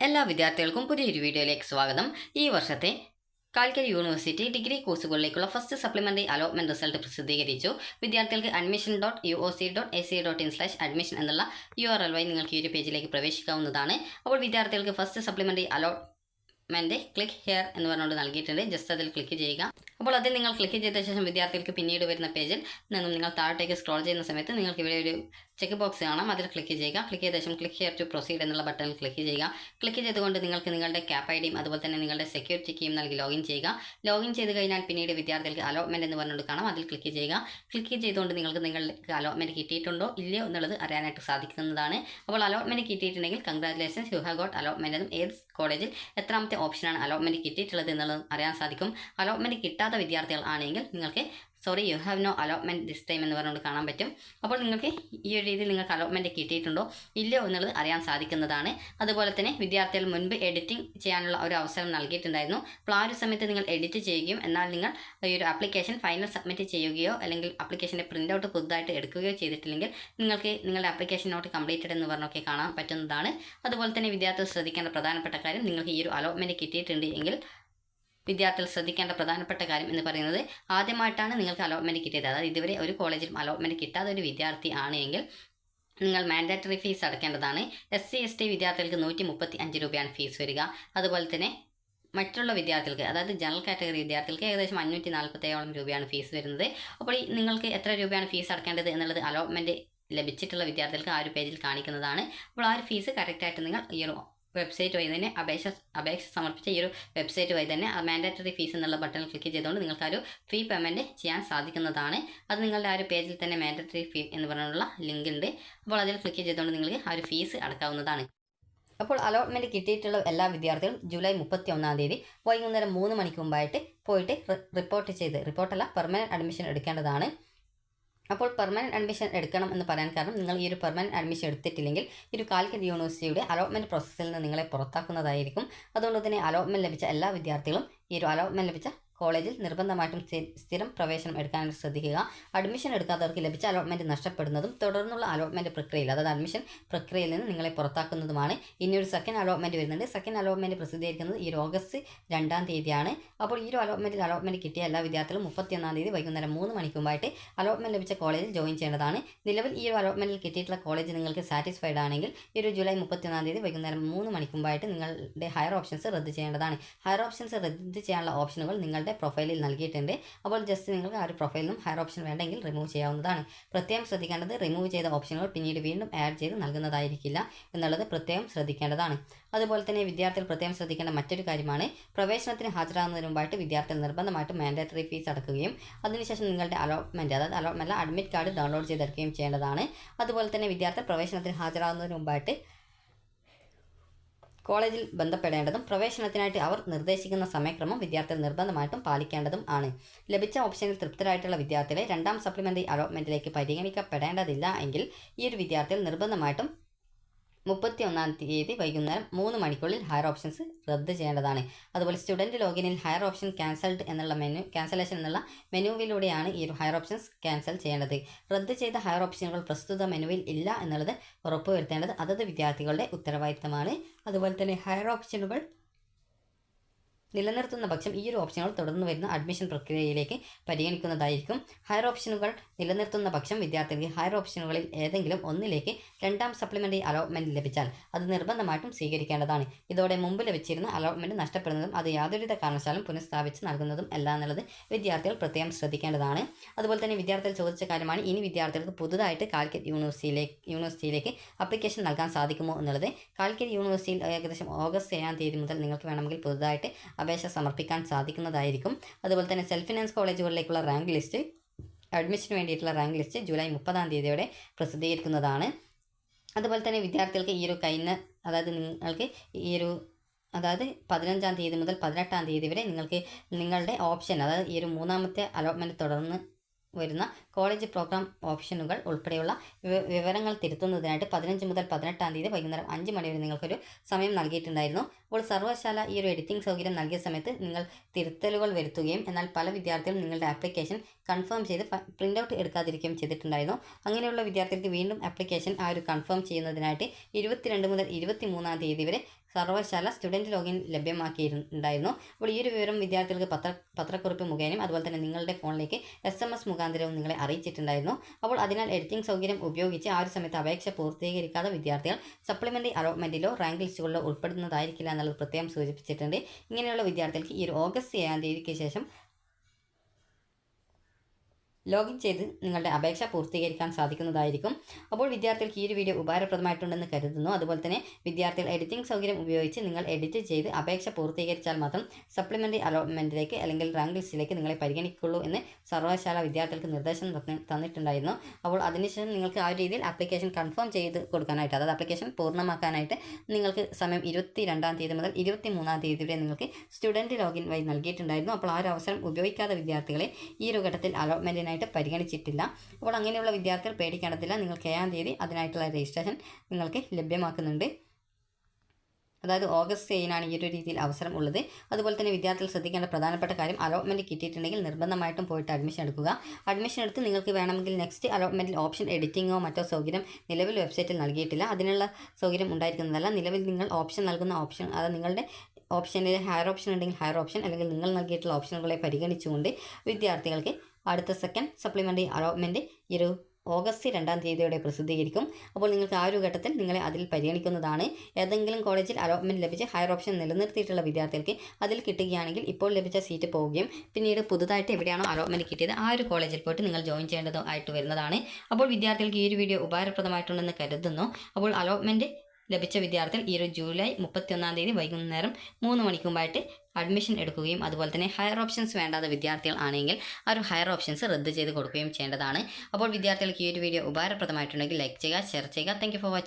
എല്ലാ വിദ്യാർത്ഥികൾക്കും പുതിയൊരു വീഡിയോയിലേക്ക് സ്വാഗതം. ഈ വർഷത്തെ കാലിക്കറ്റ് യൂണിവേഴ്സിറ്റി ഡിഗ്രി കോഴ്സുകളിലേക്കുള്ള ഫസ്റ്റ് സപ്ലിമെൻ്ററി അലോട്ട്മെൻറ്റ് റിസൾട്ട് പ്രസിദ്ധീകരിച്ചു. വിദ്യാർത്ഥികൾക്ക് admission.uoc.ac.in/admission എന്നുള്ള URL വഴി നിങ്ങൾക്ക് ഈ ഒരു പേജിലേക്ക് പ്രവേശിക്കാവുന്നതാണ്. അപ്പോൾ വിദ്യാർത്ഥികൾക്ക് first supplementary allotment click here എന്ന് പറഞ്ഞുകൊണ്ട് നൽകിയിട്ടുണ്ട്. ജസ്റ്റ് അതിൽ ക്ലിക്ക് ചെയ്യുക. അപ്പോൾ അതിൽ നിങ്ങൾ ക്ലിക്ക് ചെയ്ത ശേഷം വിദ്യാർത്ഥികൾക്ക് പിന്നീട് വരുന്ന പേജിൽ നിന്നും നിങ്ങൾ താഴോട്ടേക്ക് സ്ക്രോൾ ചെയ്യുന്ന സമയത്ത് നിങ്ങൾക്ക് ഇവിടെ ഒരു ചെക്ക് ബോക്സ് കാണാം. അതിൽ ക്ലിക്ക് ചെയ്യുക. ക്ലിക്ക് ചെയ്ത ശേഷം ക്ലിക്ക് ഹിയർ ടു പ്രൊസീഡ് എന്നുള്ള ബട്ടണിൽ ക്ലിക്ക് ചെയ്യുക. ക്ലിക്ക് ചെയ്തുകൊണ്ട് നിങ്ങൾക്ക് നിങ്ങളുടെ ക്യാപ് ഐ ഡിയും അതുപോലെ തന്നെ നിങ്ങളുടെ സെക്യൂരിറ്റി കീയും നൽകി ലോഗിൻ ചെയ്യുക. ലോഗിൻ ചെയ്ത് കഴിഞ്ഞാൽ പിന്നീട് വിദ്യാർത്ഥികൾക്ക് അലോട്ട്മെൻറ്റ് എന്ന് പറഞ്ഞുകൊണ്ട് കാണാം. അതിൽ ക്ലിക്ക് ചെയ്യുക. ക്ലിക്ക് ചെയ്തുകൊണ്ട് നിങ്ങൾക്ക് അലോട്ട്മെൻറ്റ് കിട്ടിയിട്ടുണ്ടോ ഇല്ലയോ എന്നുള്ളത് അറിയാനായിട്ട് സാധിക്കുന്നതാണ്. അപ്പോൾ അലോട്ട്മെൻറ്റ് കിട്ടിയിട്ടുണ്ടെങ്കിൽ congratulations, you have got allotment എന്നും ഏത് കോളേജിൽ എത്രാമത്തെ ഓപ്ഷനാണ് അലോട്ട്മെൻറ്റ് കിട്ടിയിട്ടുള്ളത് എന്നുള്ളത് അറിയാൻ സാധിക്കും. അലോട്ട്മെൻറ്റ് കിട്ടാത്ത വിദ്യാർത്ഥികൾ ആണെങ്കിൽ നിങ്ങൾക്ക് you have no allotment this time എന്ന് പറഞ്ഞുകൊണ്ട് കാണാൻ പറ്റും. അപ്പോൾ നിങ്ങൾക്ക് ഈ ഒരു രീതിയിൽ നിങ്ങൾക്ക് അലോട്ട്മെൻറ്റ് കിട്ടിയിട്ടുണ്ടോ ഇല്ലയോ എന്നുള്ളത് അറിയാൻ സാധിക്കുന്നതാണ്. അതുപോലെ തന്നെ വിദ്യാർത്ഥികൾ മുൻപ് എഡിറ്റിംഗ് ചെയ്യാനുള്ള ഒരു അവസരം നൽകിയിട്ടുണ്ടായിരുന്നു. അപ്പോൾ ആ ഒരു സമയത്ത് നിങ്ങൾ എഡിറ്റ് ചെയ്യുകയും എന്നാൽ നിങ്ങൾ ഈ ഒരു ആപ്ലിക്കേഷൻ ഫൈനൽ സബ്മിറ്റ് ചെയ്യുകയോ അല്ലെങ്കിൽ ആപ്ലിക്കേഷൻ്റെ പ്രിൻ്റ് ഔട്ട് പുതുതായിട്ട് എടുക്കുകയോ ചെയ്തിട്ടില്ലെങ്കിൽ നിങ്ങൾക്ക് നിങ്ങളുടെ ആപ്ലിക്കേഷൻ നോട്ട് കംപ്ലീറ്റഡ് എന്ന് പറഞ്ഞൊക്കെ കാണാൻ പറ്റുന്നതാണ്. അതുപോലെ തന്നെ വിദ്യാർത്ഥികൾ ശ്രദ്ധിക്കേണ്ട പ്രധാനപ്പെട്ട കാര്യം, നിങ്ങൾക്ക് ഈ ഒരു അലോട്ട്മെൻറ്റ് കിട്ടിയിട്ടുണ്ട് എങ്കിൽ വിദ്യാർത്ഥികൾ ശ്രദ്ധിക്കേണ്ട പ്രധാനപ്പെട്ട കാര്യം എന്ന് പറയുന്നത്, ആദ്യമായിട്ടാണ് നിങ്ങൾക്ക് അലോട്ട്മെൻറ്റ് കിട്ടിയത്, അതായത് ഇതുവരെ ഒരു കോളേജിലും അലോട്ട്മെൻറ്റ് കിട്ടാത്ത ഒരു വിദ്യാർത്ഥി ആണ് എങ്കിൽ നിങ്ങൾ മാൻഡേറ്ററി ഫീസ് അടയ്ക്കേണ്ടതാണ്. SC/ST വിദ്യാർത്ഥികൾക്ക് 135 രൂപയാണ് ഫീസ് വരിക. അതുപോലെ തന്നെ മറ്റുള്ള വിദ്യാർത്ഥികൾക്ക്, അതായത് ജനറൽ കാറ്റഗറി വിദ്യാർത്ഥികൾക്ക് ഏകദേശം 547 രൂപയാണ് ഫീസ് വരുന്നത്. അപ്പോൾ നിങ്ങൾക്ക് എത്ര രൂപയാണ് ഫീസ് അടയ്ക്കേണ്ടത് എന്നുള്ളത് അലോട്ട്മെൻറ്റ് ലഭിച്ചിട്ടുള്ള വിദ്യാർത്ഥികൾക്ക് ആ ഒരു പേജിൽ കാണിക്കുന്നതാണ്. അപ്പോൾ ആ ഒരു ഫീസ് കറക്റ്റായിട്ട് നിങ്ങൾ ഈ ഒരു വെബ്സൈറ്റ് വഴി തന്നെ അപേക്ഷ സമർപ്പിച്ച ഈ ഒരു വെബ്സൈറ്റ് വഴി തന്നെ മാൻഡേറ്ററി ഫീസ് എന്നുള്ള ബട്ടണിൽ ക്ലിക്ക് ചെയ്തുകൊണ്ട് നിങ്ങൾക്ക് ആ ഒരു ഫീ പേയ്മെൻറ്റ് ചെയ്യാൻ സാധിക്കുന്നതാണ്. അത് നിങ്ങളുടെ ആ ഒരു പേജിൽ തന്നെ മാൻഡേറ്ററി ഫീ എന്ന് പറഞ്ഞുള്ള ലിങ്ക് ഉണ്ട്. അപ്പോൾ അതിൽ ക്ലിക്ക് ചെയ്തുകൊണ്ട് നിങ്ങൾക്ക് ആ ഒരു ഫീസ് അടക്കാവുന്നതാണ്. അപ്പോൾ അലോട്ട്മെൻറ്റ് കിട്ടിയിട്ടുള്ള എല്ലാ വിദ്യാർത്ഥികളും ജൂലൈ 31 വൈകുന്നേരം 3 മണിക്ക് മുമ്പായിട്ട് പോയിട്ട് റിപ്പോർട്ടല്ല പെർമനൻറ്റ് അഡ്മിഷൻ എടുക്കേണ്ടതാണ്. അപ്പോൾ പെർമനൻറ്റ് അഡ്മിഷൻ എടുക്കണം എന്ന് പറയാൻ കാരണം, നിങ്ങൾ ഈ ഒരു പെർമനൻറ്റ് അഡ്മിഷൻ എടുത്തിട്ടില്ലെങ്കിൽ ഈ ഒരു കാലിക്കറ്റ് യൂണിവേഴ്സിറ്റിയുടെ അലോട്ട്മെൻറ്റ് പ്രോസസ്സിൽ നിന്ന് നിങ്ങളെ പുറത്താക്കുന്നതായിരിക്കും. അതുകൊണ്ട് തന്നെ അലോട്ട്മെൻറ്റ് ലഭിച്ച എല്ലാ വിദ്യാർത്ഥികളും ഈ ഒരു അലോട്ട്മെൻറ്റ് ലഭിച്ച കോളേജിൽ നിർബന്ധമായിട്ടും സ്ഥിരം പ്രവേശനം എടുക്കാനായിട്ട് ശ്രദ്ധിക്കുക. അഡ്മിഷൻ എടുക്കാത്തവർക്ക് ലഭിച്ച അലോട്ട്മെൻറ്റ് നഷ്ടപ്പെടുന്നതും തുടർന്നുള്ള അലോട്ട്മെൻറ്റ് പ്രക്രിയയിൽ, അതായത് അഡ്മിഷൻ പ്രക്രിയയിൽ നിന്ന് നിങ്ങളെ പുറത്താക്കുന്നതുമാണ്. ഇനി ഒരു സെക്കൻഡ് അലോട്ട്മെൻറ്റ് വരുന്നുണ്ട്. സെക്കൻഡ് അലോട്ട്മെൻറ്റ് പ്രസിദ്ധീകരിക്കുന്നത് ഈ ഓഗസ്റ്റ് 2 അപ്പോൾ ഈ ഒരു അലോട്ട്മെൻറ്റ് കിട്ടിയ എല്ലാ വിദ്യാർത്ഥികളും 31 വൈകുന്നേരം 3 മണിക്ക് മുമ്പായിട്ട് അലോട്ട്മെൻറ്റ് ലഭിച്ച കോളേജിൽ ജോയിൻ ചെയ്യേണ്ടതാണ്. നിലവിൽ ഈ ഒരു അലോട്ട്മെൻറ്റിൽ കിട്ടിയിട്ടുള്ള കോളേജ് നിങ്ങൾക്ക് സാറ്റിസ്ഫൈഡ് ആണെങ്കിൽ ഈ ഒരു ജൂലൈ 31 വൈകുന്നേരം 3 മണിക്ക് മുമ്പായിട്ട് നിങ്ങളുടെ ഹയർ ഓപ്ഷൻസ് റദ്ദ് ചെയ്യേണ്ടതാണ്. ഹയർ ഓപ്ഷൻസ് റദ്ദ് ചെയ്യാനുള്ള ഓപ്ഷനുകൾ നിങ്ങളുടെ പ്രൊഫൈലിൽ നൽകിയിട്ടുണ്ട്. അപ്പോൾ ജസ്റ്റ് നിങ്ങൾക്ക് ആ ഒരു പ്രൊഫൈലിൽ നിന്നും ഹയർ ഓപ്ഷൻ വേണ്ടെങ്കിൽ റിമൂവ് ചെയ്യാവുന്നതാണ്. പ്രത്യേകം ശ്രദ്ധിക്കേണ്ടത്, റിമൂവ് ചെയ്ത ഓപ്ഷനുകൾ പിന്നീട് വീണ്ടും ആഡ് ചെയ്ത് നൽകുന്നതായിരിക്കില്ല എന്നുള്ളത് പ്രത്യേകം ശ്രദ്ധിക്കേണ്ടതാണ്. അതുപോലെ തന്നെ വിദ്യാർത്ഥികൾ പ്രത്യേകം ശ്രദ്ധിക്കേണ്ട മറ്റൊരു കാര്യമാണ്, പ്രവേശനത്തിന് ഹാജരാകുന്നതിന് മുമ്പായിട്ട് വിദ്യാർത്ഥികൾ നിർബന്ധമായിട്ടും മാൻഡേറ്ററി ഫീസ് അടക്കുകയും അതിനുശേഷം നിങ്ങളുടെ അഡ്മിറ്റ് കാർഡ് ഡൗൺലോഡ് ചെയ്തെടുക്കുകയും ചെയ്യേണ്ടതാണ്. അതുപോലെ തന്നെ വിദ്യാർത്ഥികൾ പ്രവേശനത്തിന് ഹാജരാകുന്നതിന് മുമ്പായിട്ട് കോളേജിൽ ബന്ധപ്പെടേണ്ടതും പ്രവേശനത്തിനായിട്ട് അവർ നിർദ്ദേശിക്കുന്ന സമയക്രമം വിദ്യാർത്ഥികൾ നിർബന്ധമായിട്ടും പാലിക്കേണ്ടതും ആണ്. ലഭിച്ച ഓപ്ഷനിൽ തൃപ്തരായിട്ടുള്ള വിദ്യാർത്ഥികളെ രണ്ടാം സപ്ലിമെൻ്ററി അലോട്ട്മെൻറ്റിലേക്ക് പരിഗണിക്കപ്പെടേണ്ടതില്ല എങ്കിൽ ഈ ഒരു വിദ്യാർത്ഥികൾ നിർബന്ധമായിട്ടും 31 വൈകുന്നേരം 3 മണിക്കുള്ളിൽ ഹയർ ഓപ്ഷൻസ് റദ്ദ് ചെയ്യേണ്ടതാണ്. അതുപോലെ സ്റ്റുഡൻറ്റ് ലോഗിനിൽ ഹയർ ഓപ്ഷൻ ക്യാൻസലേഷൻ എന്നുള്ള മെനുവിലൂടെയാണ് ഈ ഒരു ഹയർ ഓപ്ഷൻസ് ക്യാൻസൽ ചെയ്യേണ്ടത്. റദ്ദ് ചെയ്ത ഹയർ ഓപ്ഷനുകൾ പ്രസ്തുത മെനുവിൽ ഇല്ല എന്നുള്ളത് ഉറപ്പുവരുത്തേണ്ടത് അതത് വിദ്യാർത്ഥികളുടെ ഉത്തരവാദിത്തമാണ്. അതുപോലെ തന്നെ ഹയർ ഓപ്ഷനുകൾ നിലനിർത്തുന്ന പക്ഷം ഈ ഒരു ഓപ്ഷനുകൾ തുടർന്ന് വരുന്ന അഡ്മിഷൻ പ്രക്രിയയിലേക്ക് പരിഗണിക്കുന്നതായിരിക്കും. ഹയർ ഓപ്ഷനുകൾ നിലനിർത്തുന്ന പക്ഷം വിദ്യാർത്ഥികൾക്ക് ഹയർ ഓപ്ഷനുകളിൽ ഏതെങ്കിലും ഒന്നിലേക്ക് രണ്ടാം സപ്ലിമെൻ്ററി അലോട്ട്മെൻറ്റ് ലഭിച്ചാൽ അത് നിർബന്ധമായിട്ടും സ്വീകരിക്കേണ്ടതാണ്. ഇതോടെ മുമ്പ് ലഭിച്ചിരുന്ന അലോട്ട്മെൻറ്റ് നഷ്ടപ്പെടുന്നതും അത് യാതൊരുവിധ കാരണവശാലും പുനഃസ്ഥാപിച്ച് നൽകുന്നതും അല്ല എന്നുള്ളത് വിദ്യാർത്ഥികൾ പ്രത്യേകം ശ്രദ്ധിക്കേണ്ടതാണ്. അതുപോലെ തന്നെ വിദ്യാർത്ഥികൾ ചോദിച്ച കാര്യമാണ്, ഇനി വിദ്യാർത്ഥികൾക്ക് പുതുതായിട്ട് കാലിക്കറ്റ് യൂണിവേഴ്സിറ്റിയിലേക്ക് ആപ്ലിക്കേഷൻ നൽകാൻ സാധിക്കുമോ എന്നുള്ളത്. കാലിക്കറ്റ് യൂണിവേഴ്സിറ്റിയിൽ ഏകദേശം ഓഗസ്റ്റ് 7 മുതൽ നിങ്ങൾക്ക് വേണമെങ്കിൽ പുതുതായിട്ട് അപേക്ഷ സമർപ്പിക്കാൻ സാധിക്കുന്നതായിരിക്കും. അതുപോലെ തന്നെ സെൽഫ് ഫിനാൻസ് കോളേജുകളിലേക്കുള്ള റാങ്ക് ലിസ്റ്റ്, അഡ്മിഷന് വേണ്ടിയിട്ടുള്ള റാങ്ക് ലിസ്റ്റ് ജൂലൈ 30 പ്രസിദ്ധീകരിക്കുന്നതാണ്. അതുപോലെ തന്നെ വിദ്യാർത്ഥികൾക്ക് ഈ ഒരു നിങ്ങൾക്ക് ഈ ഒരു 15 മുതൽ 18 വരെ നിങ്ങൾക്ക് നിങ്ങളുടെ ഓപ്ഷൻ, അതായത് ഈ ഒരു 3ാമത്തെ അലോട്ട്മെൻറ്റ് തുടർന്ന് വരുന്ന കോളേജ് പ്രോഗ്രാം ഓപ്ഷനുകൾ ഉൾപ്പെടെയുള്ള വിവരങ്ങൾ തിരുത്തുന്നതിനായിട്ട് 15 മുതൽ 18 വൈകുന്നേരം 5 മണി വരെ നിങ്ങൾക്കൊരു സമയം നൽകിയിട്ടുണ്ടായിരുന്നു. അപ്പോൾ സർവ്വശാല ഈ ഒരു എഡിറ്റിംഗ് സൗകര്യം നൽകിയ സമയത്ത് നിങ്ങൾ തിരുത്തലുകൾ വരുത്തുകയും എന്നാൽ പല വിദ്യാർത്ഥികളും നിങ്ങളുടെ ആപ്ലിക്കേഷൻ കൺഫേം ചെയ്ത് പ്രിൻ്റ് ഔട്ട് എടുക്കാതിരിക്കുകയും ചെയ്തിട്ടുണ്ടായിരുന്നു. അങ്ങനെയുള്ള വിദ്യാർത്ഥികൾക്ക് വീണ്ടും ആപ്ലിക്കേഷൻ ആ ഒരു കൺഫേം ചെയ്യുന്നതിനായിട്ട് 22 മുതൽ 23 വരെ സർവകലാശാല സ്റ്റുഡൻറ്റ് ലോഗിൻ ലഭ്യമാക്കിയിട്ടുണ്ടായിരുന്നു. അപ്പോൾ ഈ ഒരു വിവരം വിദ്യാർത്ഥികൾക്ക് പത്രക്കുറിപ്പ് മുഖേനയും അതുപോലെ തന്നെ നിങ്ങളുടെ ഫോണിലേക്ക് SMS മുഖാന്തരവും നിങ്ങളെ അറിയിച്ചിട്ടുണ്ടായിരുന്നു. അപ്പോൾ അതിനാൽ എഡിറ്റിംഗ് സൗകര്യം ഉപയോഗിച്ച് ആ ഒരു സമയത്ത് അപേക്ഷ പൂർത്തീകരിക്കാതെ വിദ്യാർത്ഥികൾ സപ്ലിമെൻ്ററി അലോട്ട്മെൻറ്റിലോ റാങ്ക് ലിസ്റ്റുകളിലോ ഉൾപ്പെടുന്നതായിരിക്കില്ല എന്നുള്ളത് പ്രത്യേകം സൂചിപ്പിച്ചിട്ടുണ്ട്. ഇങ്ങനെയുള്ള വിദ്യാർത്ഥികൾക്ക് ഈ ഒരു ഓഗസ്റ്റ് 7-ാം തീയതിക്ക് ശേഷം ലോഗിൻ ചെയ്ത് നിങ്ങളുടെ അപേക്ഷ പൂർത്തീകരിക്കാൻ സാധിക്കുന്നതായിരിക്കും. അപ്പോൾ വിദ്യാർത്ഥികൾക്ക് ഈ ഒരു വീഡിയോ ഉപകാരപ്രദമായിട്ടുണ്ടെന്ന് കരുതുന്നു. അതുപോലെ തന്നെ വിദ്യാർത്ഥികൾ എഡിറ്റിംഗ് സൗകര്യം ഉപയോഗിച്ച് നിങ്ങൾ എഡിറ്റ് ചെയ്ത് അപേക്ഷ പൂർത്തീകരിച്ചാൽ മാത്രം സപ്ലിമെൻ്ററി അലോട്ട്മെൻറ്റിലേക്ക് അല്ലെങ്കിൽ റാങ്ക് ലിസ്റ്റിലേക്ക് നിങ്ങളെ പരിഗണിക്കുള്ളൂ എന്ന് സർവകലാശാല വിദ്യാർത്ഥികൾക്ക് നിർദ്ദേശം തന്നിട്ടുണ്ടായിരുന്നു. അപ്പോൾ അതിനുശേഷം നിങ്ങൾക്ക് ആ ഒരു രീതിയിൽ ആപ്ലിക്കേഷൻ കൺഫേം ചെയ്ത് കൊടുക്കാനായിട്ട്, അതായത് ആപ്ലിക്കേഷൻ പൂർണ്ണമാക്കാനായിട്ട് നിങ്ങൾക്ക് സമയം 22-ാം തീയതി മുതൽ 23-ാം തീയതി വരെ നിങ്ങൾക്ക് സ്റ്റുഡൻറ്റ് ലോഗിൻ വഴി നൽകിയിട്ടുണ്ടായിരുന്നു. അപ്പോൾ ആ ഒരു അവസരം ഉപയോഗിക്കാത്ത വിദ്യാർത്ഥികളെ ഈ ഒരു ഘട്ടത്തിൽ അലോട്ട്മെൻറ്റിനായിട്ട് പരിഗണിച്ചിട്ടില്ല. അപ്പോൾ അങ്ങനെയുള്ള വിദ്യാർത്ഥികൾ പേടിക്കേണ്ടതില്ല. നിങ്ങൾക്ക് 7-ാം തീയതി അതിനായിട്ടുള്ള രജിസ്ട്രേഷൻ നിങ്ങൾക്ക് ലഭ്യമാക്കുന്നുണ്ട്. അതായത് ഓഗസ്റ്റ് 7-നാണ് ഈ ഒരു രീതിയിൽ അവസരം ഉള്ളത്. അതുപോലെ തന്നെ വിദ്യാർത്ഥികൾ ശ്രദ്ധിക്കേണ്ട പ്രധാനപ്പെട്ട കാര്യം, അലോട്ട്മെൻറ്റ് കിട്ടിയിട്ടുണ്ടെങ്കിൽ നിർബന്ധമായിട്ടും പോയിട്ട് അഡ്മിഷൻ എടുക്കുക. അഡ്മിഷൻ എടുത്ത് നിങ്ങൾക്ക് വേണമെങ്കിൽ നെക്സ്റ്റ് അലോട്ട്മെൻറ്റിൽ ഓപ്ഷൻ എഡിറ്റിങ്ങോ മറ്റോ സൗകര്യം നിലവിൽ വെബ്സൈറ്റിൽ നൽകിയിട്ടില്ല. അതിനുള്ള സൗകര്യം ഉണ്ടായിരിക്കുന്നതല്ല. നിലവിൽ നിങ്ങൾ ഓപ്ഷൻ നൽകുന്ന ഓപ്ഷൻ, അത് നിങ്ങളുടെ ഓപ്ഷനിൽ ഹയർ ഓപ്ഷൻ ഉണ്ടെങ്കിൽ ഹയർ ഓപ്ഷൻ, അല്ലെങ്കിൽ നിങ്ങൾ നൽകിയിട്ടുള്ള ഓപ്ഷനുകളെ പരിഗണിച്ചുകൊണ്ട് വിദ്യാർത്ഥികൾക്ക് അടുത്ത സെക്കൻഡ് സപ്ലിമെൻ്ററി അലോട്ട്മെൻറ്റ് ഈ ഒരു ഓഗസ്റ്റ് 2-ാം തീയതിയോടെ പ്രസിദ്ധീകരിക്കും. അപ്പോൾ നിങ്ങൾക്ക് ആ ഒരു ഘട്ടത്തിൽ നിങ്ങളെ അതിൽ പരിഗണിക്കുന്നതാണ്. ഏതെങ്കിലും കോളേജിൽ അലോട്ട്മെൻറ്റ് ലഭിച്ച് ഹയർ ഓപ്ഷൻ നിലനിർത്തിയിട്ടുള്ള വിദ്യാർത്ഥികൾക്ക് അതിൽ കിട്ടുകയാണെങ്കിൽ ഇപ്പോൾ ലഭിച്ച സീറ്റ് പോവുകയും പിന്നീട് പുതുതായിട്ട് എവിടെയാണോ അലോട്ട്മെൻറ്റ് കിട്ടിയത് ആ ഒരു കോളേജിൽ പോയിട്ട് നിങ്ങൾ ജോയിൻ ചെയ്യേണ്ടതായിട്ട് വരുന്നതാണ്. അപ്പോൾ വിദ്യാർത്ഥികൾക്ക് ഈ ഒരു വീഡിയോ ഉപകാരപ്രദമായിട്ടുണ്ടെന്ന് കരുതുന്നു. അപ്പോൾ അലോട്ട്മെൻറ്റ് ലഭിച്ച വിദ്യാർത്ഥികൾ ഈ ഒരു ജൂലൈ 31-ാം തീയതി വൈകുന്നേരം 3 മണിക്ക് മുമ്പായിട്ട് അഡ്മിഷൻ എടുക്കുകയും അതുപോലെ തന്നെ ഹയർ ഓപ്ഷൻസ് വേണ്ടാത്ത വിദ്യാർത്ഥികൾ ആണെങ്കിൽ ആ ഒരു ഹയർ ഓപ്ഷൻസ് റദ്ദ് ചെയ്ത് കൊടുക്കുകയും ചെയ്യേണ്ടതാണ്. അപ്പോൾ വിദ്യാർത്ഥികൾക്ക് ഈ ഒരു വീഡിയോ ഉപകാരപ്രദമായിട്ടുണ്ടെങ്കിൽ ലൈക്ക് ചെയ്യുക, ഷെയർ ചെയ്യുക. Thank you for watching.